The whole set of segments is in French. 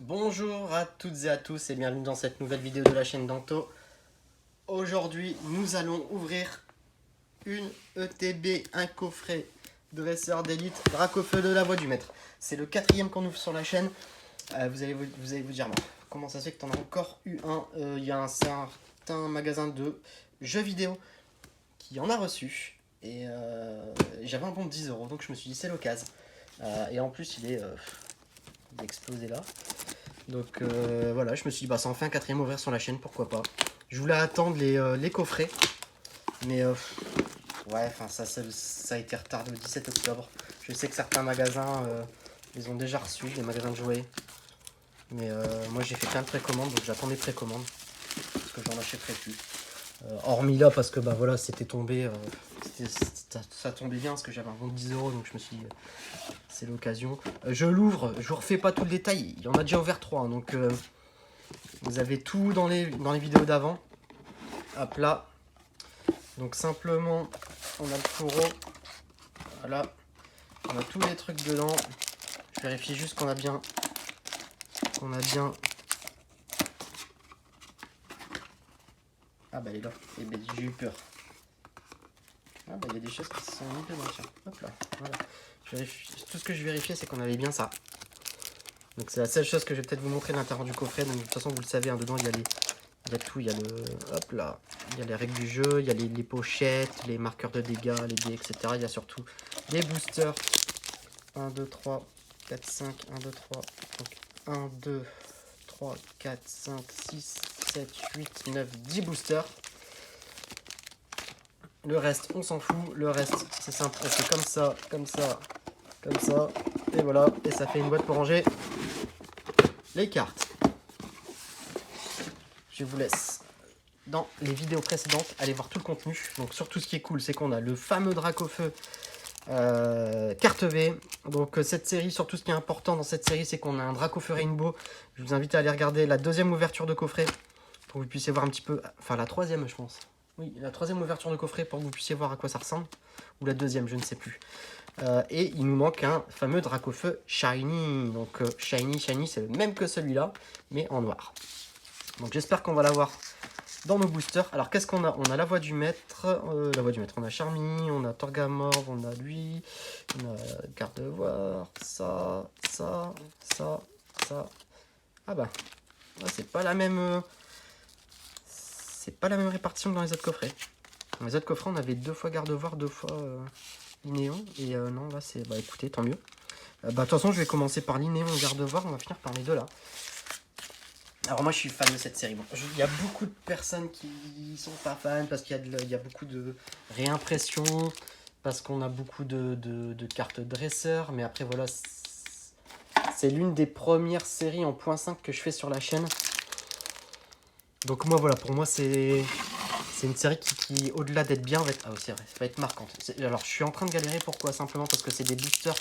Bonjour à toutes et à tous et bienvenue dans cette nouvelle vidéo de la chaîne Danto. Aujourd'hui, nous allons ouvrir une ETB, un coffret dresseur d'élite Dracofeu de la Voix du Maître. C'est le quatrième qu'on ouvre sur la chaîne. Vous allez vous dire, bon, comment ça se fait que tu en as encore eu un? Il y a un certain magasin de jeux vidéo qui en a reçu. Et j'avais un bon de 10 euros, donc je me suis dit c'est l'occasion. Et en plus, il est explosé là. Donc voilà, je me suis dit, bah ça en fait un quatrième ouvert sur la chaîne, pourquoi pas. Je voulais attendre les coffrets, mais ouais, enfin ça a été retardé au 17 octobre. Je sais que certains magasins les ont déjà reçus, les magasins de jouets. Mais moi j'ai fait plein de précommandes, donc j'attends les précommandes, parce que j'en achèterai plus. Hormis là, parce que bah voilà, c'était tombé, ça tombait bien, parce que j'avais un bon de 10 euros, donc je me suis dit, c'est l'occasion. Je l'ouvre, je vous refais pas tout le détail, il y en a déjà ouvert 3, hein, donc vous avez tout dans les vidéos d'avant. Hop là. Donc simplement, on a le fourreau. Voilà. On a tous les trucs dedans. Je vérifie juste qu'on a bien... Ah bah il est là. Et ben j'ai eu peur. Ah bah il y a des choses qui se sont mises dedans. Tiens. Hop là. Voilà. Tout ce que je vérifiais, c'est qu'on avait bien ça. Donc c'est la seule chose que je vais peut-être vous montrer à l'intérieur du coffret. Donc de toute façon, vous le savez, hein, dedans il y a tout, il y a le... Hop là. Il y a les règles du jeu, il y a les pochettes, les marqueurs de dégâts, les dés, etc. Il y a surtout les boosters. 1, 2, 3, 4, 5, 1, 2, 3. Donc 1, 2, 3, 4, 5, 6, 7, 8, 9, 10 boosters. Le reste, on s'en fout. Le reste, c'est simple. On fait comme ça, comme ça, comme ça. Et voilà. Et ça fait une boîte pour ranger les cartes. Je vous laisse dans les vidéos précédentes aller voir tout le contenu. Donc surtout ce qui est cool, c'est qu'on a le fameux Dracofeu carte V. Donc cette série, surtout ce qui est important dans cette série, c'est qu'on a un Dracofeu Rainbow. Je vous invite à aller regarder la deuxième ouverture de coffret pour que vous puissiez voir un petit peu, enfin la troisième je pense. Oui, la troisième ouverture de coffret pour que vous puissiez voir à quoi ça ressemble. Ou la deuxième, je ne sais plus. Et il nous manque un fameux Dracofeu Shiny. Donc Shiny, c'est le même que celui-là, mais en noir. Donc j'espère qu'on va l'avoir dans nos boosters. Alors qu'est-ce qu'on a? On a la voix du maître, on a Charmy, on a Torgamorph, on a lui, on a Gardevoir, ça. Ah bah, c'est pas la même répartition que dans les autres coffrets. Dans les autres coffrets, on avait 2 fois Gardevoir, 2 fois Linéon, et non, là c'est, bah écoutez, tant mieux. Bah de toute façon, je vais commencer par Linéon et Gardevoir, on va finir par les deux là. Alors moi je suis fan de cette série. Bon, il y a beaucoup de personnes qui sont pas fans parce qu'il y a beaucoup de réimpressions, parce qu'on a beaucoup de cartes dresseurs, mais après voilà, c'est l'une des premières séries en .5 que je fais sur la chaîne. Donc moi voilà, pour moi c'est une série qui au-delà d'être bien, va être, c'est vrai, ça va être marquante. Alors je suis en train de galérer, pourquoi? Simplement parce que c'est des boosters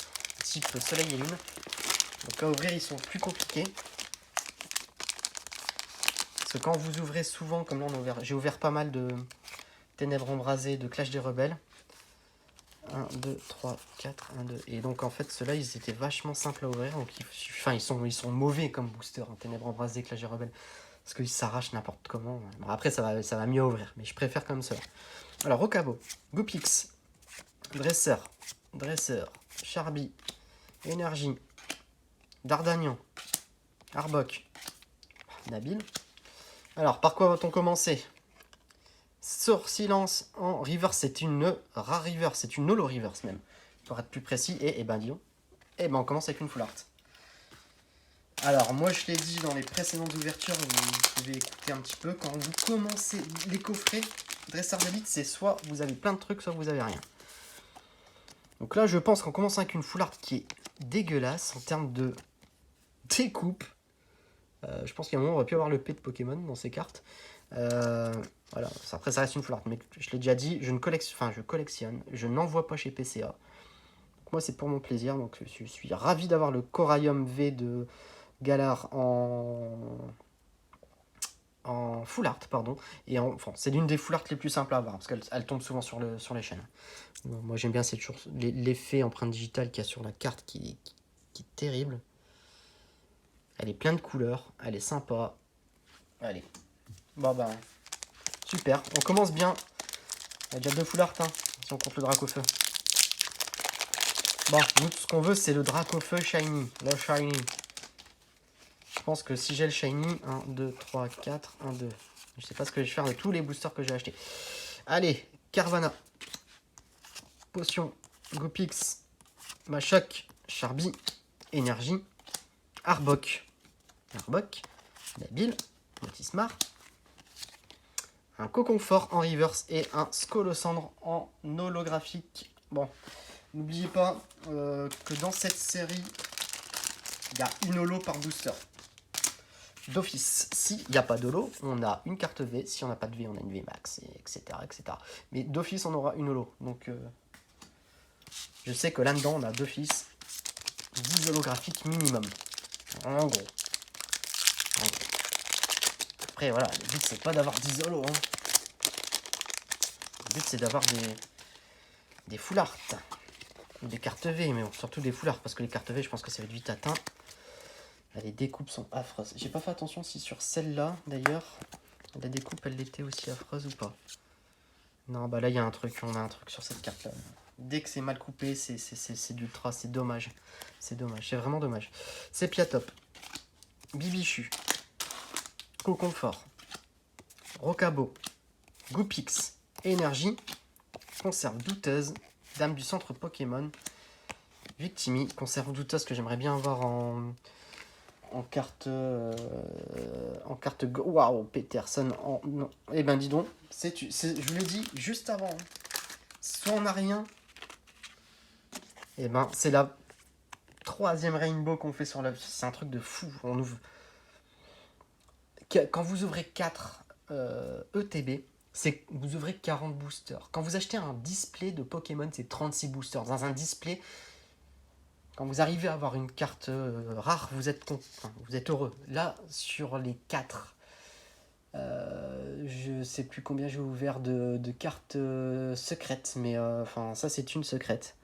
type soleil et lune. Donc à ouvrir ils sont plus compliqués. Parce que quand vous ouvrez souvent, comme là on a ouvert, j'ai ouvert pas mal de Ténèbres embrasées, de Clash des Rebelles. 1, 2, 3, 4, 1, 2. Et donc en fait ceux-là ils étaient vachement simples à ouvrir. Donc ils sont mauvais comme booster, hein, Ténèbres embrasées, Clash des Rebelles. Parce qu'ils s'arrachent n'importe comment. Bon, après ça va mieux à ouvrir, mais je préfère comme cela. Alors Rocabo, Goopix, Dresseur, Charby, Énergie, Dardagnan, Arbok, Nabil. Alors, par quoi va-t-on commencer? Sort silence en reverse, c'est une rare reverse, c'est une holo reverse même, pour être plus précis. Et ben disons, on commence avec une full art. Alors moi je l'ai dit dans les précédentes ouvertures, vous pouvez écouter un petit peu, quand vous commencez les coffrets dresseur d'élite, c'est soit vous avez plein de trucs, soit vous avez rien. Donc là je pense qu'on commence avec une full art qui est dégueulasse en termes de découpe. Je pense qu'à un moment on aurait pu avoir le P de Pokémon dans ces cartes. Voilà, après ça reste une full art, mais je l'ai déjà dit, je collectionne, je n'envoie pas chez PCA. Donc moi c'est pour mon plaisir, donc je suis ravi d'avoir le Coralium V de Galar en full art, pardon. Et enfin, c'est l'une des full art les plus simples à avoir, parce qu'elle tombe souvent sur les chaînes. Bon, moi j'aime bien l'effet empreinte digitale qu'il y a sur la carte qui est terrible. Elle est pleine de couleurs. Elle est sympa. Allez. Bon, bah, super. On commence bien. Il y a déjà 2 full art, hein, si on compte le drac au feu. Bon, nous, tout ce qu'on veut, c'est le drac au feu shiny. Le shiny. Je pense que si j'ai le shiny, 1, 2, 3, 4, 1, 2. Je sais pas ce que je vais faire de tous les boosters que j'ai achetés. Allez, Carvana. Potion. Gopix. Machoc. Charby. Énergie. Arbok. Arbok. Nabil. Motismar. Un Coconfort en reverse et un Scolosandre en holographique. Bon, n'oubliez pas que dans cette série, il y a une holo par booster. D'office, s'il n'y a pas d'holo, on a une carte V. Si on n'a pas de V, on a une V max, etc. etc. Mais d'office, on aura une holo. Donc, je sais que là-dedans, on a d'office 10 holographiques minimum. En gros. Après, voilà, le but, c'est pas d'avoir 10 holos. Hein. Le but, c'est d'avoir des full art. Ou des cartes V, mais bon, surtout des full art. Parce que les cartes V, je pense que ça va être vite atteint. Là, les découpes sont affreuses. J'ai pas fait attention si sur celle-là, d'ailleurs, la découpe, elle était aussi affreuse ou pas. Non, bah là, il y a un truc. On a un truc sur cette carte-là. Dès que c'est mal coupé, c'est d'ultra. C'est dommage. C'est dommage. C'est vraiment dommage. Sepiatop. Bibichu. Coconfort. Rocabo. Goopix. Énergie. Conserve douteuse. Dame du centre Pokémon. Victimi. Conserve douteuse que j'aimerais bien avoir en carte. En carte. Waouh, Peterson. Non. Eh ben, dis donc. Je vous l'ai dit juste avant. Hein. Soit on n'a rien. Eh ben, c'est la 3e rainbow qu'on fait sur la. C'est un truc de fou. On ouvre. Quand vous ouvrez 4 ETB, vous ouvrez 40 boosters. Quand vous achetez un display de Pokémon, c'est 36 boosters. Dans un display, quand vous arrivez à avoir une carte rare, vous êtes heureux. Là, sur les 4, je sais plus combien j'ai ouvert de cartes secrètes, mais ça c'est une secrète.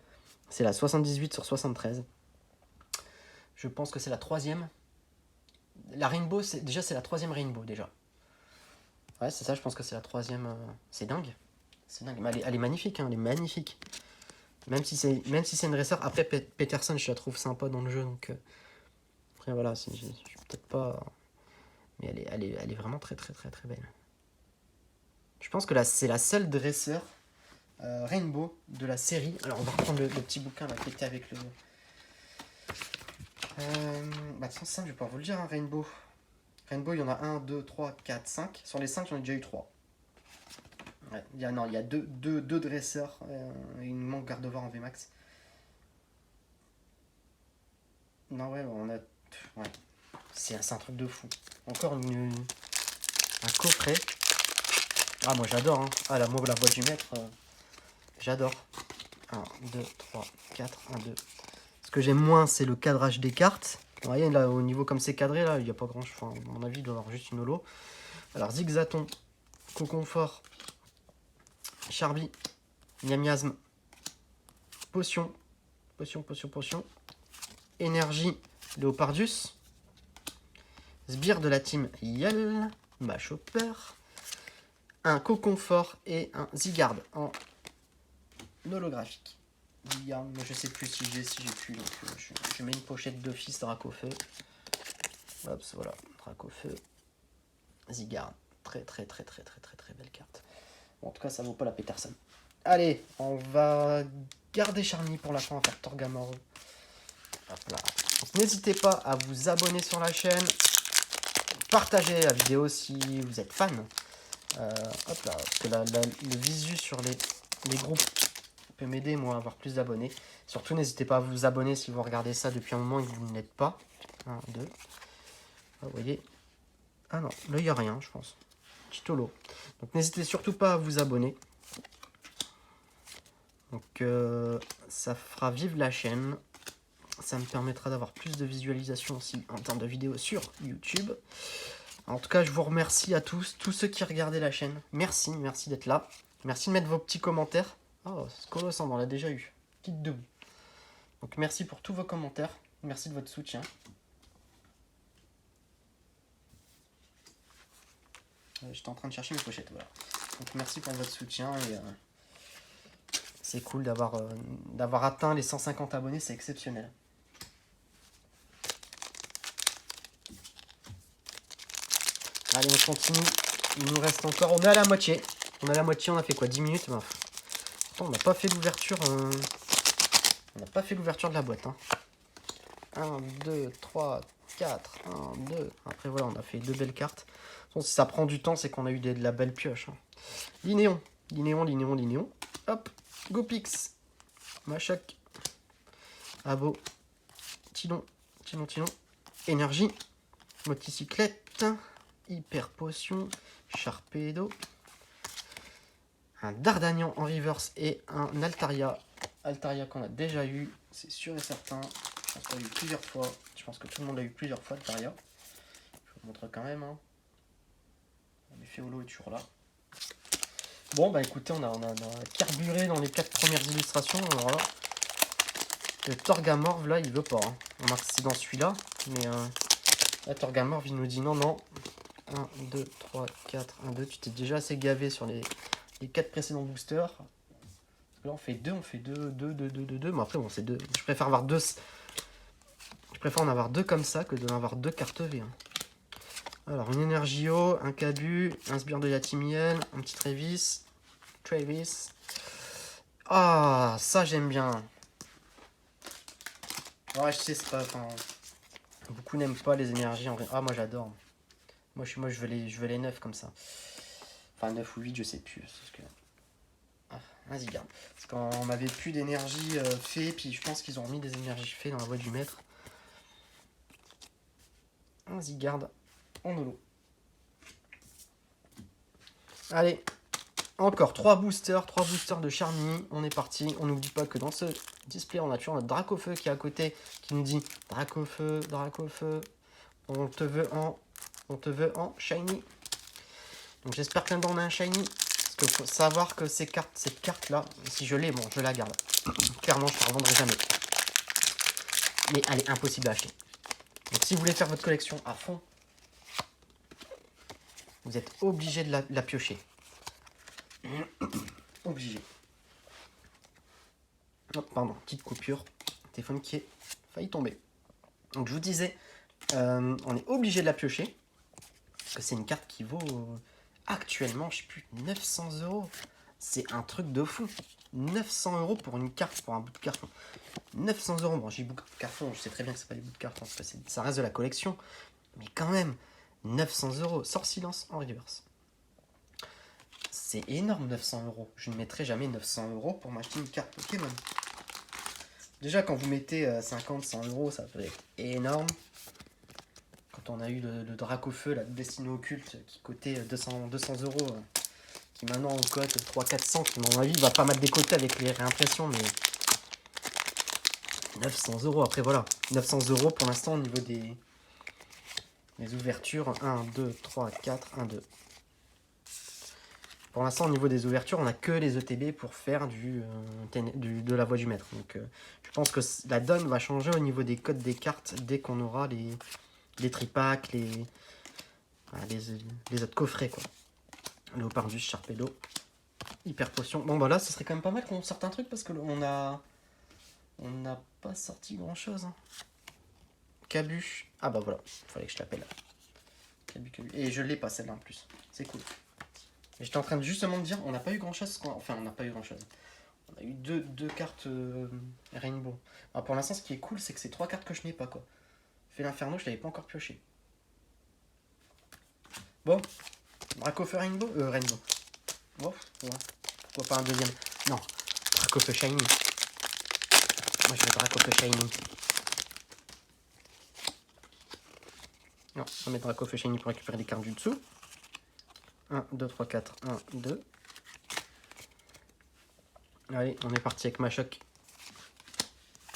C'est la 78 sur 73. Je pense que c'est la 3e. La Rainbow, c'est la 3e Rainbow déjà. Ouais, c'est ça, je pense que c'est la 3e. C'est dingue. C'est dingue. Mais elle est magnifique, hein, elle est magnifique. Même si c'est une dresseur. Après, Peterson, je la trouve sympa dans le jeu. Donc, après, voilà, je suis peut-être pas. Mais elle est vraiment très, très, très, très belle. Je pense que là, c'est la seule dresseur Rainbow de la série. Alors, on va reprendre le petit bouquin là, qui était avec le. Sans ça, je vais pouvoir vous le dire, hein, Rainbow. Rainbow, il y en a 1, 2, 3, 4, 5. Sur les 5, j'en ai déjà eu 3. Ouais, il y a deux dresseurs. Il nous manque Gardevoir en VMAX. Non, ouais, on a. Ouais. C'est un truc de fou. Encore un coffret. Ah, moi j'adore. Hein. Ah, la boîte du maître. J'adore. 1, 2, 3, 4, 1, 2. Ce que j'aime moins, c'est le cadrage des cartes. Vous voyez, là, au niveau comme c'est cadré, là, il n'y a pas grand chose. Enfin, à mon avis, il doit y avoir juste une holo. Alors, Zigzaton, Coconfort, Charby, Miasme, Potion, Énergie, Léopardius, Sbire de la team Yell, Machopper, un Coconfort et un Zygarde en holographique. Mais je sais plus si j'ai plus, donc je mets une pochette d'office Dracofeu. Hop, voilà, Dracofeu, Zygarde, très très très très très très très belle carte. Bon, en tout cas, ça vaut pas la Peterson. Allez, on va garder Charmy pour la fin, on va faire Torgamore. Hop là. N'hésitez pas à vous abonner sur la chaîne, partager la vidéo si vous êtes fan. Hop là, parce que le visu sur les groupes peut m'aider moi à avoir plus d'abonnés. Surtout n'hésitez pas à vous abonner si vous regardez ça depuis un moment et que vous ne l'êtes pas. 1, 2. Ah, vous voyez. Ah non, là il n'y a rien je pense. Petit holo. Donc n'hésitez surtout pas à vous abonner. Donc ça fera vivre la chaîne. Ça me permettra d'avoir plus de visualisation aussi en termes de vidéos sur YouTube. En tout cas, je vous remercie à tous ceux qui regardaient la chaîne. Merci d'être là. Merci de mettre vos petits commentaires. Oh, Scolosandre, on l'a déjà eu. Quitte debout. Donc merci pour tous vos commentaires. Merci de votre soutien. J'étais en train de chercher mes pochettes, voilà. Donc merci pour votre soutien et c'est cool d'avoir atteint les 150 abonnés, c'est exceptionnel. Allez, on continue. Il nous reste encore, on est à la moitié. On est à la moitié, on a fait quoi, 10 minutes? Attends, on n'a pas fait l'ouverture. On n'a pas fait l'ouverture de la boîte. Hein. 1, 2, 3, 4, 1, 2. Après voilà, on a fait 2 belles cartes. Bon, si ça prend du temps, c'est qu'on a eu de la belle pioche. Hein. Linéon. Hop. Gopix. Machoc. Abo. Tilon. Énergie. Motocyclette. Hyper potion. Sharpedo. Un Dardanian en reverse et un Altaria. Altaria qu'on a déjà eu, c'est sûr et certain. Je pense qu'on l'a eu plusieurs fois. Je pense que tout le monde l'a eu plusieurs fois, Altaria. Je vous montre quand même. Hein. L'effet holo est toujours là. Bon, bah écoutez, on a carburé dans les 4 premières illustrations. Alors là, le Torgamorph, là, il veut pas. Hein. On remarque que c'est dans celui-là. Mais la Torgamorph, il nous dit non. 1, 2, 3, 4, 1, 2. Tu t'es déjà assez gavé sur les 4 précédents boosters. Parce que là, on fait 2. Mais après, bon, c'est 2. Je préfère avoir 2. Je préfère en avoir 2 comme ça que d'en avoir 2 cartes V. Hein. Alors, une Energio, un Cabu, un Sbire de Yatimiel, un petit Travis. Ah, ça, j'aime bien. Ouais, je sais, c'est pas... Enfin, beaucoup n'aiment pas les énergies en vrai. Ah, moi, j'adore. Moi, je veux les 9 comme ça. Enfin, 9 ou 8, je sais plus. Parce que... Ah, vas-y, garde. Parce qu'on m'avait plus d'énergie fée, puis je pense qu'ils ont remis des énergies fées dans la boîte du maître. Vas-y, garde. En holo. Allez, encore 3 boosters de Charmy. On est parti. On n'oublie pas que dans ce display, on a toujours notre Dracofeu qui est à côté, qui nous dit Dracofeu. On te veut en shiny. Donc j'espère que là-dedans on a un shiny. Parce qu'il faut savoir que cette carte-là, si je l'ai, bon, je la garde. Clairement, je ne la revendrai jamais. Mais elle est impossible à acheter. Donc si vous voulez faire votre collection à fond, vous êtes obligé de la piocher. Obligé. Oh, pardon, petite coupure. Téléphone qui est failli tomber. Donc je vous disais, on est obligé de la piocher. Parce que c'est une carte qui vaut actuellement, je sais plus, 900 €. C'est un truc de fou. 900 € pour une carte, pour un bout de carton. 900 €. Bon, j'ai bout de carton, je sais très bien que c'est pas des bouts de carton, parce que ça reste de la collection. Mais quand même, 900 €. Sort silence en reverse. C'est énorme, 900 €. Je ne mettrai jamais 900 € pour m'acheter une carte Pokémon. Déjà, quand vous mettez 50, 100 €, ça peut être énorme. Quand on a eu le Dracofeu, la Destinée Occulte, qui cotait 200 €, qui maintenant on cote 300-400, qui, à mon avis, va pas mal décoter avec les réimpressions, mais 900 €. Après, voilà, 900 € pour l'instant au niveau des ouvertures. 1, 2, 3, 4, 1, 2. Pour l'instant, au niveau des ouvertures, on n'a que les ETB pour faire de la voie du maître. Donc, je pense que la donne va changer au niveau des codes des cartes dès qu'on aura les tripacks, les autres coffrets, quoi. Léopardus, Sharpedo, Hyper Potion. Bon, bah là, ce serait quand même pas mal qu'on sorte un truc parce que on n'a pas sorti grand chose. Hein. Cabu. Ah, bah voilà, fallait que je l'appelle. Cabu. Et je l'ai pas celle-là en plus. C'est cool. J'étais en train de justement de dire, on n'a pas eu grand chose. Enfin, on n'a pas eu grand chose. On a eu deux cartes Rainbow. Alors pour l'instant, ce qui est cool, c'est que c'est 3 cartes que je n'ai pas, quoi. Fait l'Inferno, je l'avais pas encore pioché. Bon, Dracofeu Rainbow. Bon, ouais. Pourquoi pas un deuxième? Non, Dracofeu Shiny. Moi, je veux Dracofeu Shiny. Non, on va mettre Dracofeu Shiny pour récupérer les cartes du dessous. 1, 2, 3, 4, 1, 2. Allez, on est parti avec Machoc.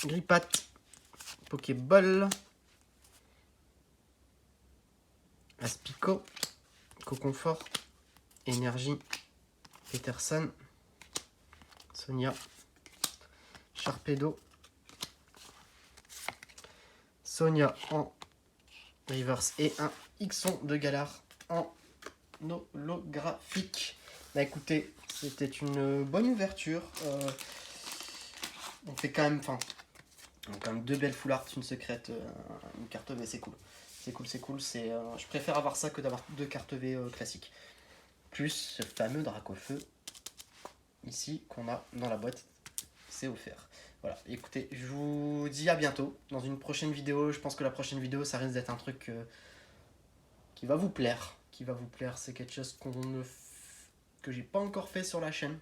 Grippat. Pokéball. Aspico. Coconfort. Énergie. Peterson. Sonia. Sharpedo. Sonia en reverse et un Ixon de Galar en holographique. Bah écoutez, c'était une bonne ouverture. On fait quand même, deux belles full art, une secrète, une carte V, c'est cool. C'est cool. Je préfère avoir ça que d'avoir 2 cartes V classiques. Plus ce fameux Dracofeu ici qu'on a dans la boîte, c'est offert. Voilà, écoutez, je vous dis à bientôt dans une prochaine vidéo. Je pense que la prochaine vidéo, ça risque d'être un truc qui va vous plaire. C'est quelque chose que j'ai pas encore fait sur la chaîne,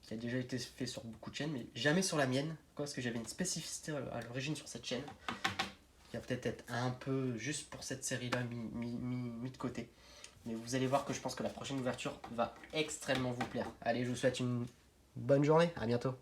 qui a déjà été fait sur beaucoup de chaînes, mais jamais sur la mienne. Pourquoi? Parce que j'avais une spécificité à l'origine sur cette chaîne, qui va peut-être être un peu juste pour cette série-là mis de côté. Mais vous allez voir que je pense que la prochaine ouverture va extrêmement vous plaire. Allez, je vous souhaite une bonne journée, à bientôt.